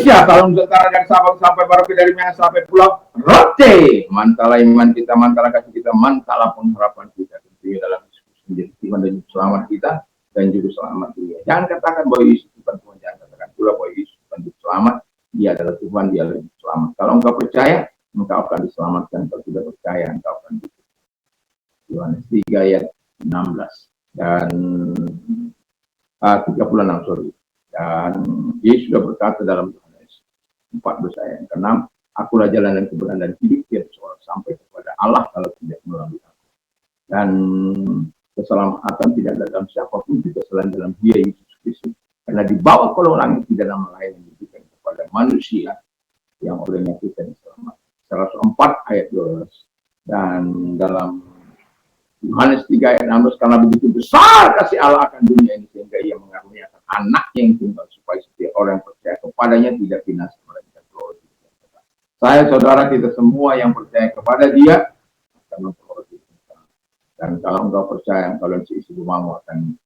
Indonesia, salam sejahtera dan sahabat sampai baru dari Mina sampai Pulau Rote. Mantalah iman kita, mantalah kasih kita, mantalah pengharapan kita. Tentunya dalam diskusi menjadi Tuhan dan selamat kita dan juga selamat dia. Jangan katakan bahwa Yesus bukan Tuhan, jangan katakan pula bahwa Yesus bukan selamat. Dia adalah Tuhan, dia adalah selamat. Kalau engkau percaya, engkau akan diselamatkan. Kalau tidak percaya, engkau akan diselamatkan. Yohanes 3 ayat 16 dan 36, sorry. Dan Yesus sudah berkata dalam Yohanes 14 ayat 6, akulah jalan dan kebenaran dan hidup, tiada seorang sampai kepada Allah kalau tidak melalui aku. Dan keselamatan tidak ada dalam siapapun, juga selain dalam Dia Yesus Kristus. Karena di bawah kolong langit tidak nama lain yang diberikan kepada manusia yang olehnya kita diselamatkan. 104 ayat 12 dan dalam Yohanes 3 ayat 16, karena begitu besar kasih Allah akan dunia ini sehingga ia mengaruniakan anaknya yang tunggal supaya setiap orang yang percaya kepadanya tidak binasa melainkan beroleh hidup yang kekal. Saya, saudara, kita semua yang percaya kepada Dia akan memperoleh hidup yang kekal. Dan kalau engkau percaya, kalau seisi rumahmu akan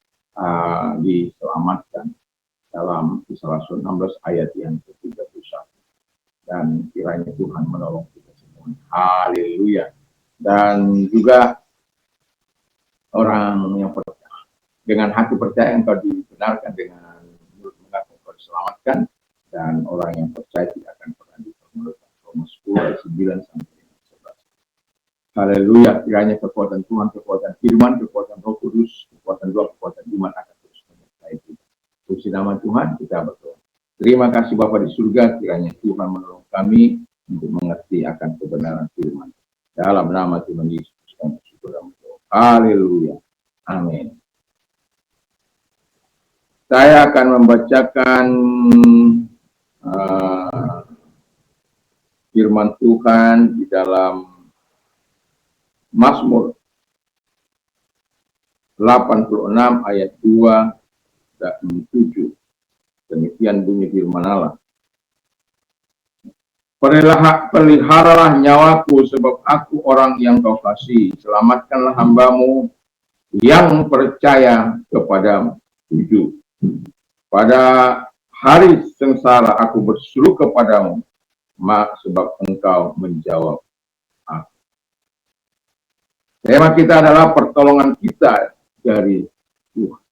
diselamatkan dalam Kisah Rasul 16 ayat yang ke-31. Dan kiranya Tuhan menolong kita semua. Haleluya. Dan juga orang yang percaya dengan hati percaya engkau dibenarkan, dengan mulut mengaku engkau diselamatkan, dan orang yang percaya tidak akan pernah dipermalukan. Roma 10 ayat 9 sampai 11. Haleluya. Kiranya kekuatan Tuhan, kekuatan firman, kekuatan Roh Kudus, kekuatan doa, kekuatan iman akan terus menyertai kita. Puji nama Tuhan, kita berdoa. Terima kasih Bapa di surga, kiranya Tuhan menolong kami untuk mengerti akan kebenaran firman. Dalam nama Tuhan Yesus kami bersyukur dan berdoa. Haleluya. Amin. Saya akan membacakan firman Tuhan di dalam Mazmur 86 ayat 2 dan 7. Demikian bunyi firman Allah. Peliharalah nyawaku sebab aku orang yang kau kasih. Selamatkanlah hambamu yang percaya kepadamu. 7. Pada hari sengsara aku berseru kepadamu, sebab engkau menjawab aku. Tema kita adalah pertolongan kita dari Tuhan.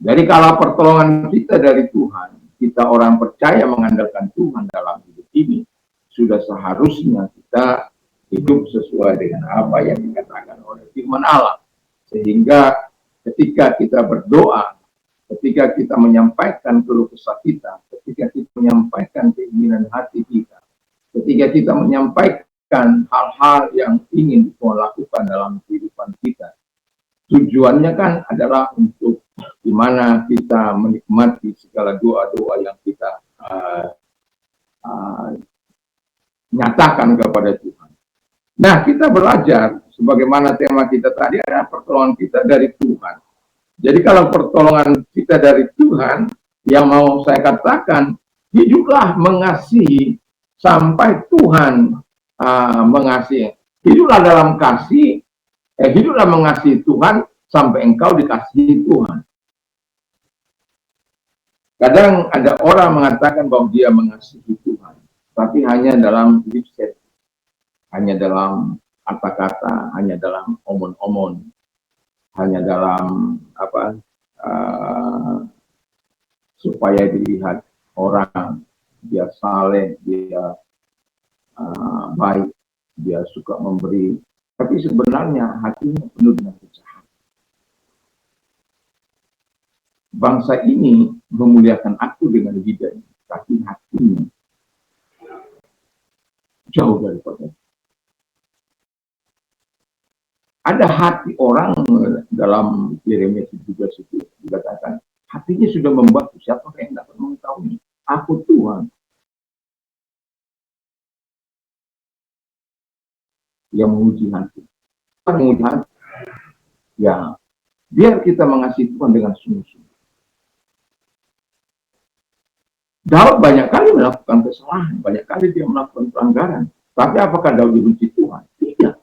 Jadi kalau pertolongan kita dari Tuhan, kita orang percaya mengandalkan Tuhan dalam hidup ini, sudah seharusnya kita hidup sesuai dengan apa yang dikatakan oleh firman Allah. Sehingga ketika kita berdoa, ketika kita menyampaikan keluh kesah kita, ketika kita menyampaikan keinginan hati kita, ketika kita menyampaikan hal-hal yang ingin Tuhan lakukan dalam kehidupan kita, tujuannya kan adalah untuk di mana kita menikmati segala doa-doa yang kita nyatakan kepada Tuhan. Nah, kita belajar sebagaimana tema kita tadi adalah pertolongan kita dari Tuhan. Jadi kalau pertolongan kita dari Tuhan, yang mau saya katakan, hiduplah mengasihi sampai Tuhan mengasihi. Hiduplah dalam kasih, hiduplah mengasihi Tuhan sampai engkau dikasihi Tuhan. Kadang ada orang mengatakan bahwa dia mengasihi Tuhan, tapi hanya dalam lip service, hanya dalam kata-kata, hanya dalam omon-omon, hanya dalam supaya dilihat orang dia saleh, dia baik, dia suka memberi, tapi sebenarnya hatinya penuh dengan kejahatan. Bangsa ini memuliakan aku dengan lidahnya, tapi hatinya jauh daripada. Ada hati orang dalam Yeremia 17 itu dikatakan, hatinya sudah membatu, siapa yang dapat mengetahui? Aku Tuhan yang menguji hati. Menguji hati. Ya, biar kita mengasihi Tuhan dengan sungguh-sungguh. Daud banyak kali melakukan kesalahan, banyak kali dia melakukan pelanggaran. Tapi apakah Daud dibenci Tuhan? Tidak.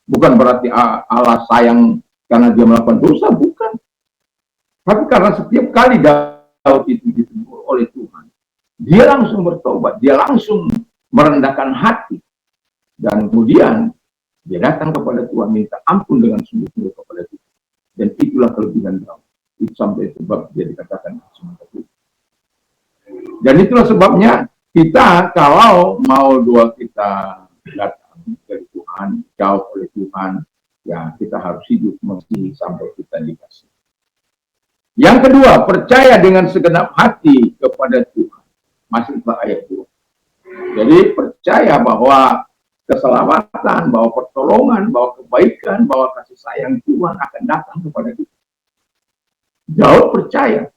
Bukan berarti Allah sayang karena dia melakukan dosa, bukan. Tapi karena setiap kali Daud itu ditegur oleh Tuhan, dia langsung bertobat, dia langsung merendahkan hati, dan kemudian dia datang kepada Tuhan, minta ampun dengan sungguh-sungguh kepada Tuhan. Dan itulah kelebihan Daud. Itu sampai sebab dia dikatakan semata Tuhan. Dan itulah sebabnya kita kalau mau doa kita datang dari Tuhan, jauh oleh Tuhan, ya kita harus hidup mesti sampai kita dikasih. Yang kedua, percaya dengan segenap hati kepada Tuhan. Masih ayat 2. Jadi percaya bahwa keselamatan, bahwa pertolongan, bahwa kebaikan, bahwa kasih sayang Tuhan akan datang kepada kita. Daud percaya.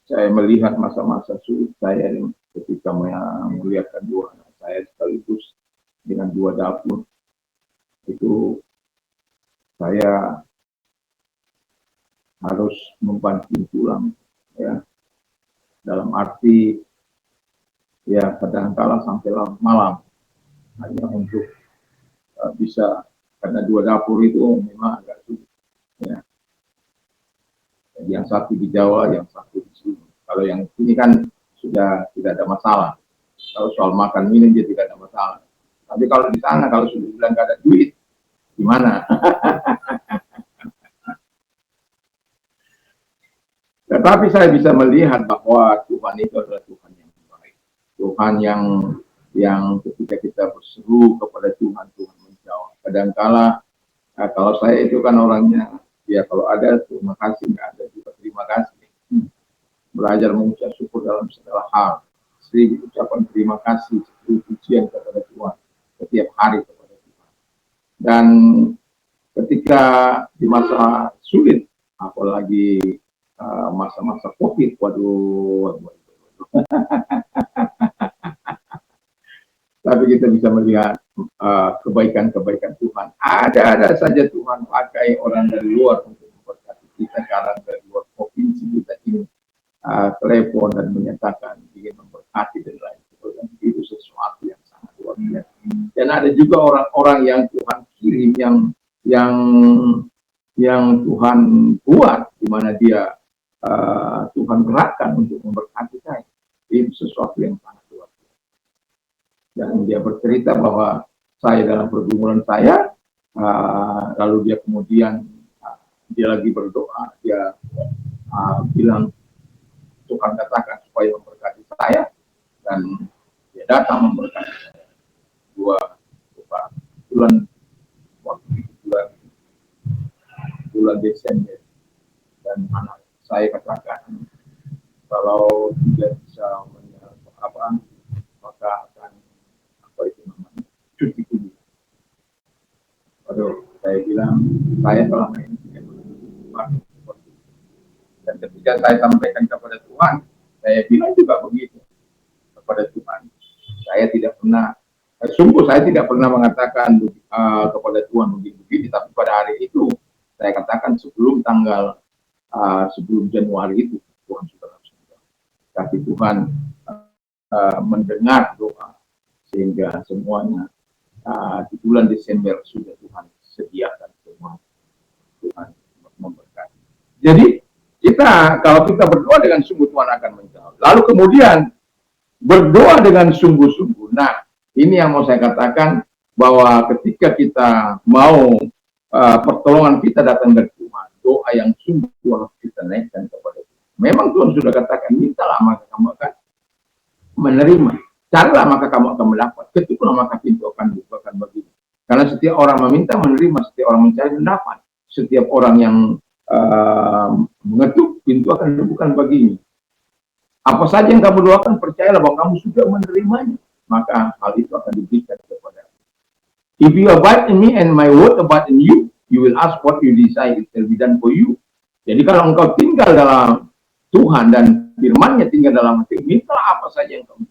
Saya melihat masa-masa sulit saya ketika melihatkan dua anak saya sekaligus dengan dua dapur. Itu saya harus membanting tulang, ya. Dalam arti ya kadang-kala sampai malam hanya untuk bisa, karena dua dapur itu memang agak sulit, ya. Jadi yang satu di Jawa, yang satu di sini. Kalau yang sini kan sudah tidak ada masalah. Kalau soal makan minum dia tidak ada masalah. Tapi kalau di sana, kalau sudah bilang nggak ada duit, gimana? Tetapi saya bisa melihat bahwa Tuhan itu adalah Tuhan yang baik. Tuhan yang ketika kita berseru kepada Tuhan, Tuhan menjawab. Kadangkala, kalau saya itu kan orangnya, ya kalau ada terima kasih, nggak ada juga terima kasih. Belajar mengucap syukur dalam segala hal. 1000 ucapan terima kasih, 1000 pujian kepada Tuhan setiap hari kepada Tuhan. Dan ketika di masa sulit, apalagi masa-masa COVID, waduh. Tapi kita bisa melihat kebaikan-kebaikan Tuhan. Ada saja Tuhan pakai orang dari luar untuk memberkati kita. Sekarang dari luar provinsi kita ini telepon dan menyatakan ingin memberkati dan lain sebagainya. Itu sesuatu yang sangat luar biasa. Dan ada juga orang-orang yang Tuhan kirim yang Tuhan buat, di mana dia Tuhan gerakkan untuk memberkati saya. Itu sesuatu yang sangat luar biasa. Dan dia bercerita bahwa saya dalam pergumulan saya, lalu dia kemudian dia lagi berdoa, dia bilang Tuhan katakan supaya memberkati saya, dan dia datang memberkati saya. Bulan Desember, dan anak saya katakan kalau tidak bisa maka akan cuti kuliah. Waduh, saya bilang saya selama ini dan ketika saya sampaikan kepada Tuhan, saya bilang juga begitu kepada Tuhan. Saya tidak pernah, sungguh saya tidak pernah mengatakan kepada Tuhan begini, tapi pada hari itu saya katakan sebelum Januari itu Tuhan sudah langsung. Tapi Tuhan mendengar doa sehingga semuanya di bulan Desember sudah Tuhan sediakan semua. Tuhan memberkati. Jadi kalau kita berdoa dengan sungguh, Tuhan akan menjawab. Lalu kemudian berdoa dengan sungguh-sungguh. Nah, ini yang mau saya katakan, bahwa ketika kita mau pertolongan kita datang dari Tuhan, doa yang sungguh harus kita naikkan kepada Tuhan. Memang Tuhan sudah katakan, mintalah maka kamu akan menerima, carilah maka kamu akan mendapat, ketuklah maka pintu akan dibukakan bagimu. Karena setiap orang meminta menerima, setiap orang mencari mendapat, setiap orang yang mengetuk, pintu akan dibuka baginya. Apa saja yang kamu doakan, percayalah bahwa kamu sudah menerimanya, maka hal itu akan diberikan kepada. If you abide in me and my word abide in you, you will ask what you desire, it will be done for you. Jadi kalau engkau tinggal dalam Tuhan dan firman-Nya tinggal dalam hati, mintalah apa saja yang kamu.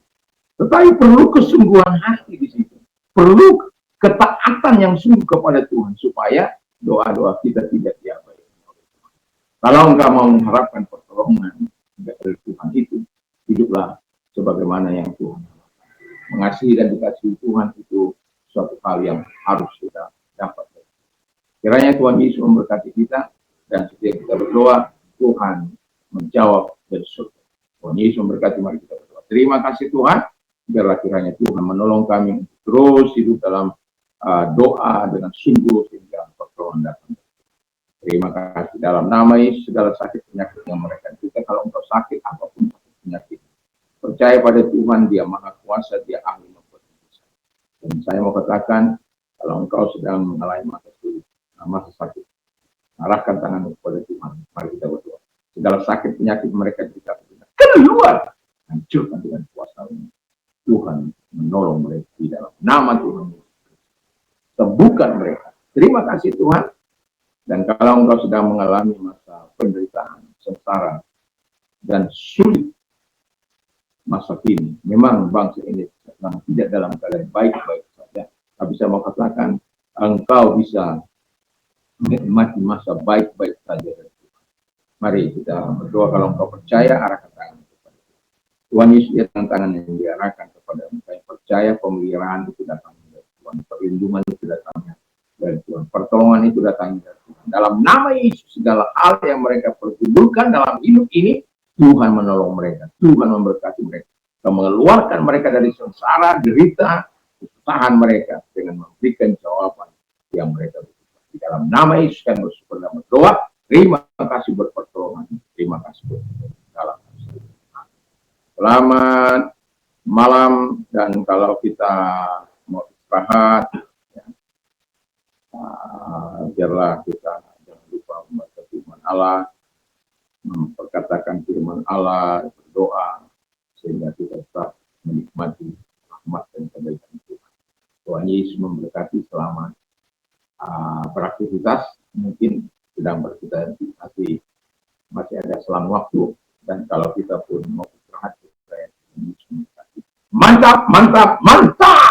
Tetapi perlu kesungguhan hati di situ. Perlu ketaatan yang sungguh kepada Tuhan supaya doa-doa kita tidak diabaikan. Kalau engkau mau mengharapkan pertolongan dari Tuhan itu, hiduplah sebagaimana yang Tuhan. Mengasihi dan dikasihi Tuhan itu suatu hal yang harus kita dapat. Kiranya Tuhan Yesus memberkati kita, dan setiap kita berdoa, Tuhan menjawab dari surga. Tuhan Yesus memberkati, mari kita berdoa. Terima kasih Tuhan, biarlah kiranya Tuhan menolong kami untuk terus hidup dalam doa dengan sungguh sehingga pertolongan datang. Terima kasih dalam nama Yesus, segala sakit penyakit yang mereka kita, kalau engkau sakit apapun penyakit, percaya pada Tuhan, Dia Maha Kuasa, Dia ahli membuat bisa. Dan saya mau katakan, kalau engkau sedang mengalami masa sulit, masa sakit, arahkan tangan kepada Tuhan. Mari kita berdoa. Segala sakit penyakit mereka kita keluar, hancurkan dengan kuasa ini. Tuhan menolong mereka di dalam nama Tuhan. Sembuhkan mereka. Terima kasih Tuhan. Dan kalau engkau sedang mengalami masa penderitaan, sengsara, dan sulit masa kini, memang bangsa ini sedang tidak dalam keadaan baik-baik saja. Tapi saya mau katakan, engkau bisa menikmati masa baik-baik saja. Mari kita berdoa. Kalau engkau percaya, arahkan tangan kepada Tuhan Yesus. Lihat tangan yang diarahkan kepada mereka yang percaya. Pemeliharaan itu datang dari Tuhan, perlindungan itu datangnya dari Tuhan, pertolongan itu datangnya dari Tuhan. Dalam nama Yesus, segala hal yang mereka pergumulkan dalam hidup ini, Tuhan menolong mereka, Tuhan memberkati mereka, dan mengeluarkan mereka dari sengsara, derita, kesusahan mereka dengan memberikan jawaban yang mereka butuhkan. Di dalam nama Yesus kami bersyukur dan berdoa. Terima kasih buat pertolongan. Terima kasih buat dalam selamat malam. Dan kalau kita mau istirahat, ya, biarlah kita jangan lupa membaca firman Allah, memperkatakan firman Allah, berdoa, sehingga kita tetap menikmati rahmat dan kebaikan Tuhan. Tuhan Yesus memberkati. Selamat beraktivitas. Mungkin sedang berkita, tapi masih ada selang waktu. Dan kalau kita pun mau istirahat, mantap, mantap, mantap.